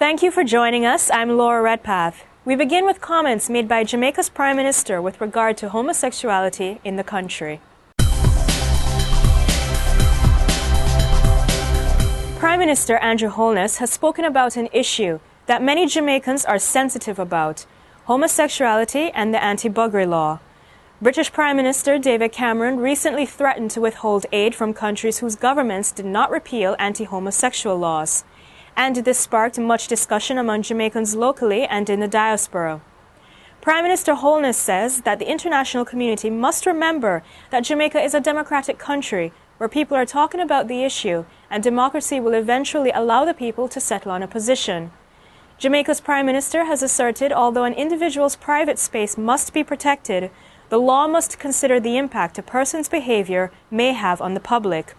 Thank you for joining us. I'm Laura Redpath. We begin with comments made by Jamaica's Prime Minister with regard to homosexuality in the country. Prime Minister Andrew Holness has spoken about an issue that many Jamaicans are sensitive about: homosexuality and the anti-buggery law. British Prime Minister David Cameron recently threatened to withhold aid from countries whose governments did not repeal anti-homosexual laws. And this sparked much discussion among Jamaicans locally and in the diaspora. Prime Minister Holness says that the international community must remember that Jamaica is a democratic country where people are talking about the issue, and democracy will eventually allow the people to settle on a position. Jamaica's Prime Minister has asserted although an individual's private space must be protected, the law must consider the impact a person's behavior may have on the public.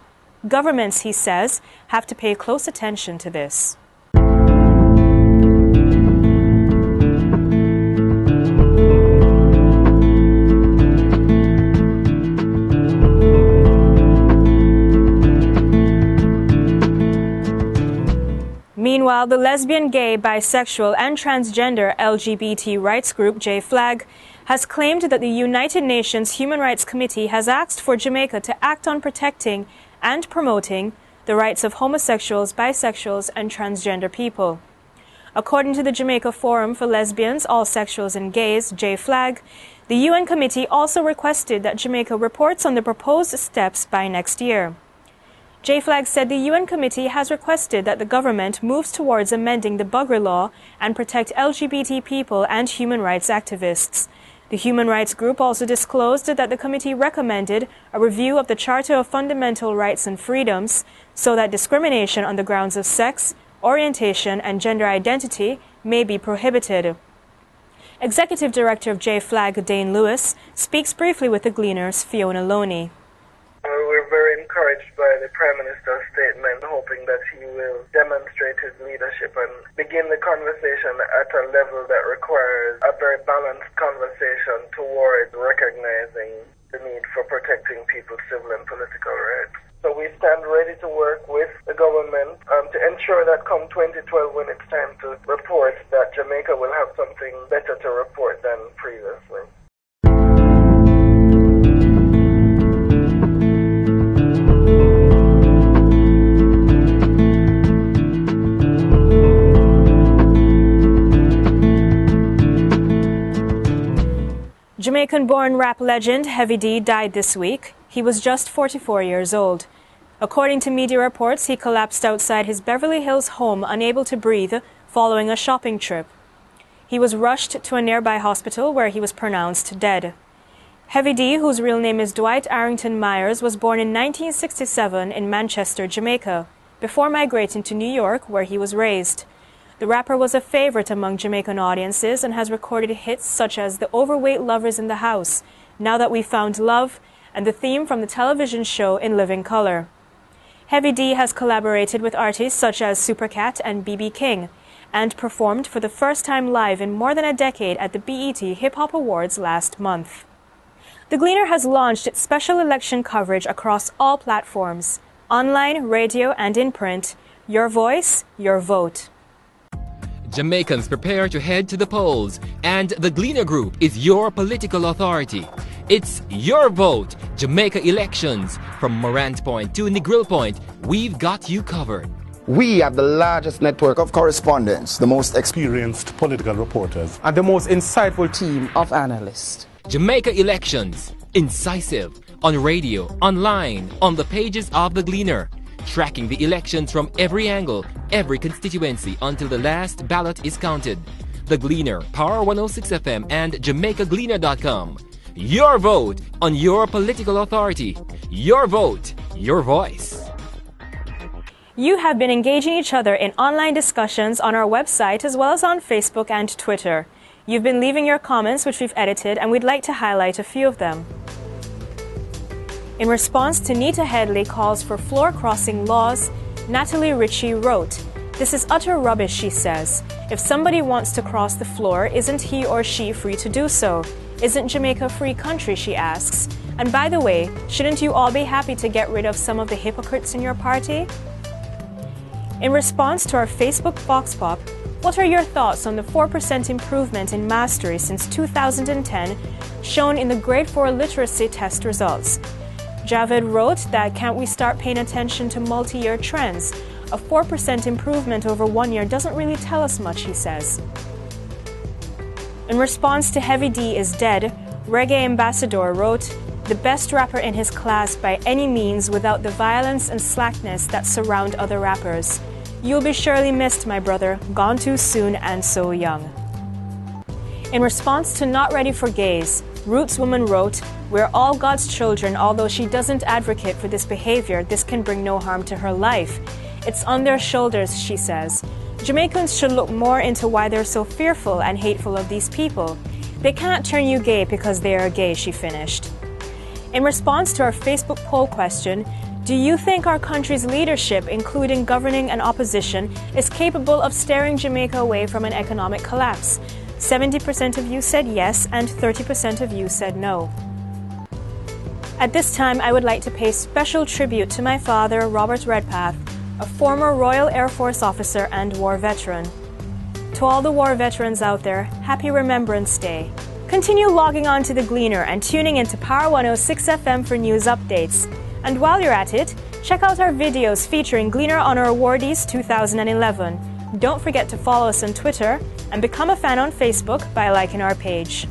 Governments, he says, have to pay close attention to this. Meanwhile, the lesbian, gay, bisexual and transgender LGBT rights group J-Flag has claimed that the United Nations Human Rights Committee has asked for Jamaica to act on protecting and promoting the rights of homosexuals, bisexuals and transgender people. According to the Jamaica Forum for Lesbians, All Sexuals and Gays, J-Flag, the UN committee also requested that Jamaica reports on the proposed steps by next year. J-Flag said the UN committee has requested that the government moves towards amending the buggery law and protect LGBT people and human rights activists. The human rights group also disclosed that the committee recommended a review of the Charter of Fundamental Rights and Freedoms so that discrimination on the grounds of sex, orientation and gender identity may be prohibited. Executive Director of J-Flag, Dane Lewis, speaks briefly with the Gleaner's Fiona Loney. We're very encouraged by the Prime Minister's statement, hoping that he will demonstrate his leadership and begin the conversation at a level that requires a very balanced conversation towards recognizing the need for protecting people's civil and political rights. So we stand ready to work with the government to ensure that come 2012, when it's time to report, that Jamaica will have something better to report than previously. Jamaican-born rap legend Heavy D died this week. He was just 44 years old. According to media reports, he collapsed outside his Beverly Hills home, unable to breathe, following a shopping trip. He was rushed to a nearby hospital where he was pronounced dead. Heavy D, whose real name is Dwight Arrington Myers, was born in 1967 in Manchester, Jamaica, before migrating to New York, where he was raised. The rapper was a favorite among Jamaican audiences and has recorded hits such as The Overweight Lovers in the House, Now That We Found Love, and the theme from the television show In Living Color. Heavy D has collaborated with artists such as Supercat and B.B. King, and performed for the first time live in more than a decade at the BET Hip Hop Awards last month. The Gleaner has launched its special election coverage across all platforms: online, radio, and in print. Your voice, your vote. Jamaicans prepare to head to the polls, and the Gleaner Group is your political authority. It's your vote, Jamaica elections. From Morant Point to Negril Point, we've got you covered. We have the largest network of correspondents, the most experienced political reporters, and the most insightful team of analysts. Jamaica elections, incisive, on radio, online, on the pages of the Gleaner. Tracking the elections from every angle, every constituency until the last ballot is counted. The Gleaner, Power 106 FM and JamaicaGleaner.com. Your vote on your political authority. Your vote, your voice. You have been engaging each other in online discussions on our website as well as on Facebook and Twitter. You've been leaving your comments, which we've edited, and we'd like to highlight a few of them. In response to Neita-Headley calls for floor crossing laws, Natalie Ritchie wrote, "This is utter rubbish," she says. "If somebody wants to cross the floor, isn't he or she free to do so? Isn't Jamaica a free country?" she asks. "And by the way, shouldn't you all be happy to get rid of some of the hypocrites in your party?" In response to our Facebook Vox Pop, What are your thoughts on the 4% improvement in mastery since 2010 shown in the Grade 4 literacy test results? Javed wrote that can't we start paying attention to multi-year trends? A 4% improvement over 1 year doesn't really tell us much, he says. In response to Heavy D is Dead, Reggae Ambassador wrote, the best rapper in his class by any means without the violence and slackness that surround other rappers. You'll be surely missed, my brother, gone too soon and so young. In response to Not Ready for Gays, Roots Woman wrote, we're all God's children, although she doesn't advocate for this behavior, this can bring no harm to her life. It's on their shoulders, she says. Jamaicans should look more into why they're so fearful and hateful of these people. They can't turn you gay because they are gay, she finished. In response to our Facebook poll question, do you think our country's leadership, including governing and opposition, is capable of steering Jamaica away from an economic collapse? 70% of you said yes, and 30% of you said no. At this time, I would like to pay special tribute to my father, Robert Redpath, a former Royal Air Force officer and war veteran. To all the war veterans out there, happy Remembrance Day. Continue logging on to the Gleaner and tuning into Power 106 FM for news updates. And while you're at it, check out our videos featuring Gleaner Honor Awardees 2011. Don't forget to follow us on Twitter and become a fan on Facebook by liking our page.